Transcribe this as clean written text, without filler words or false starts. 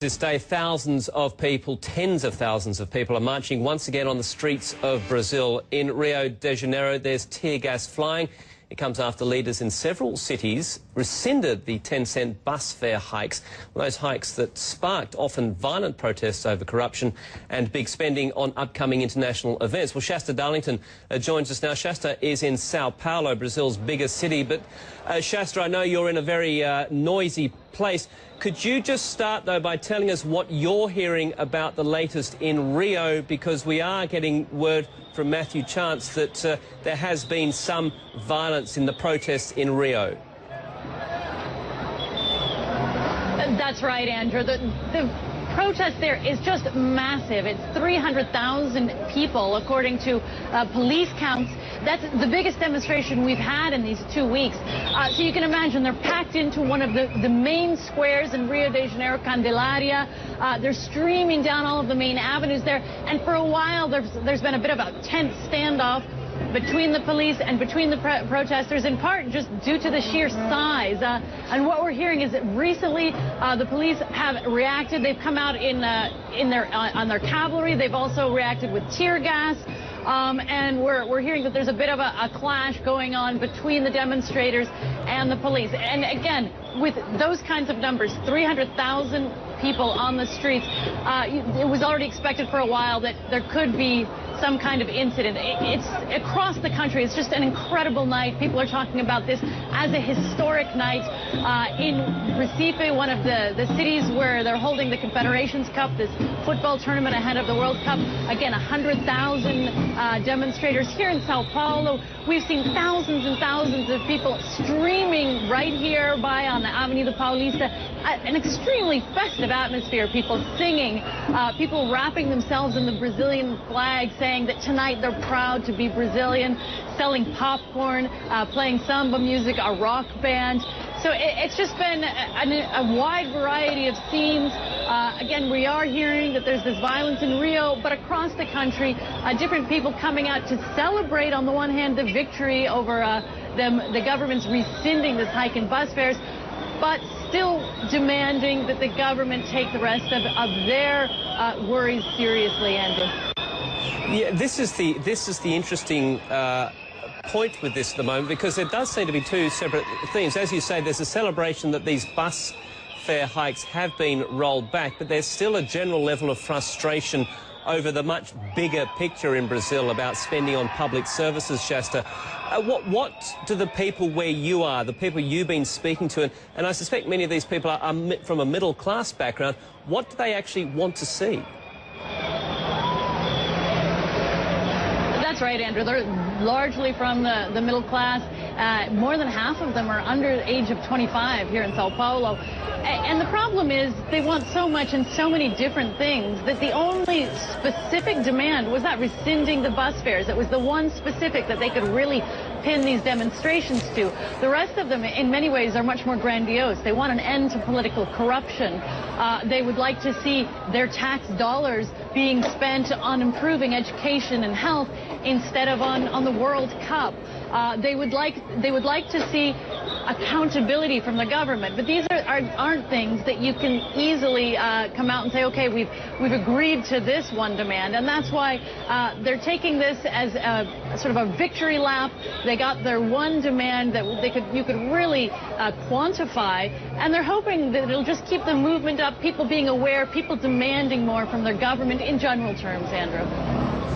This day, thousands of people, tens of thousands of people are marching once again on the streets of Brazil. In Rio de Janeiro, there's tear gas flying. It comes after leaders in several cities rescinded the 10-cent bus fare hikes, those hikes that sparked often violent protests over corruption and big spending on upcoming international events. Well, Shasta Darlington joins us now. Shasta is in Sao Paulo, Brazil's biggest city. But Shasta, I know you're in a very noisy place. Could you just start, though, by telling us what you're hearing about the latest in Rio, because we are getting word from Matthew Chance that there has been some violence in the protests in Rio. That's right, Andrew. The protest there is just massive. It's 300,000 people, according to police counts. That's the biggest demonstration we've had in these 2 weeks. So you can imagine they're packed into one of the main squares in Rio de Janeiro, Candelaria. They're streaming down all of the main avenues there. And for a while, there's been a bit of a tense standoff between the police and between the protesters, in part just due to the sheer size. And what we're hearing is that recently the police have reacted. They've come out on their cavalry. They've also reacted with tear gas. And we're hearing that there's a bit of a clash going on between the demonstrators and the police. And again, with those kinds of numbers, 300,000 people on the streets, it was already expected for a while that there could be some kind of incident. It's across the country. It's just an incredible night. People are talking about this as a historic night in Recife, one of the cities where they're holding the Confederations Cup, this football tournament ahead of the World Cup. Again, 100,000 demonstrators. Here in Sao Paulo, we've seen thousands and thousands of people streaming right here by on the Avenida Paulista. An extremely festive atmosphere. People singing, people wrapping themselves in the Brazilian flag, saying that tonight they're proud to be Brazilian, selling popcorn, playing samba music, a rock band. So it's just been a wide variety of scenes. Again, we are hearing that there's this violence in Rio, but across the country, different people coming out to celebrate, on the one hand, the victory over the government's rescinding this hike in bus fares, but still demanding that the government take the rest of their worries seriously, Andrew. Yeah, this is the interesting point with this at the moment, because there does seem to be two separate themes. As you say, there's a celebration that these bus fare hikes have been rolled back, but there's still a general level of frustration over the much bigger picture in Brazil about spending on public services, Shasta. What do the people where you are, the people you've been speaking to, and I suspect many of these people are from a middle-class background, what do they actually want to see? That's right, Andrew. They're largely from the middle class. More than half of them are under the age of 25 here in Sao Paulo. And the problem is they want so much and so many different things that the only specific demand was not rescinding the bus fares. It was the one specific that they could really pin these demonstrations to. The rest of them, in many ways, are much more grandiose. They want an end to political corruption. They would like to see their tax dollars being spent on improving education and health instead of on the World Cup. They would like to see accountability from the government, but these aren't things that you can easily come out and say, okay, we've agreed to this one demand, and that's why they're taking this as a sort of a victory lap. They got their one demand that you could really quantify, and they're hoping that it'll just keep the movement up, people being aware, people demanding more from their government in general terms, Andrew.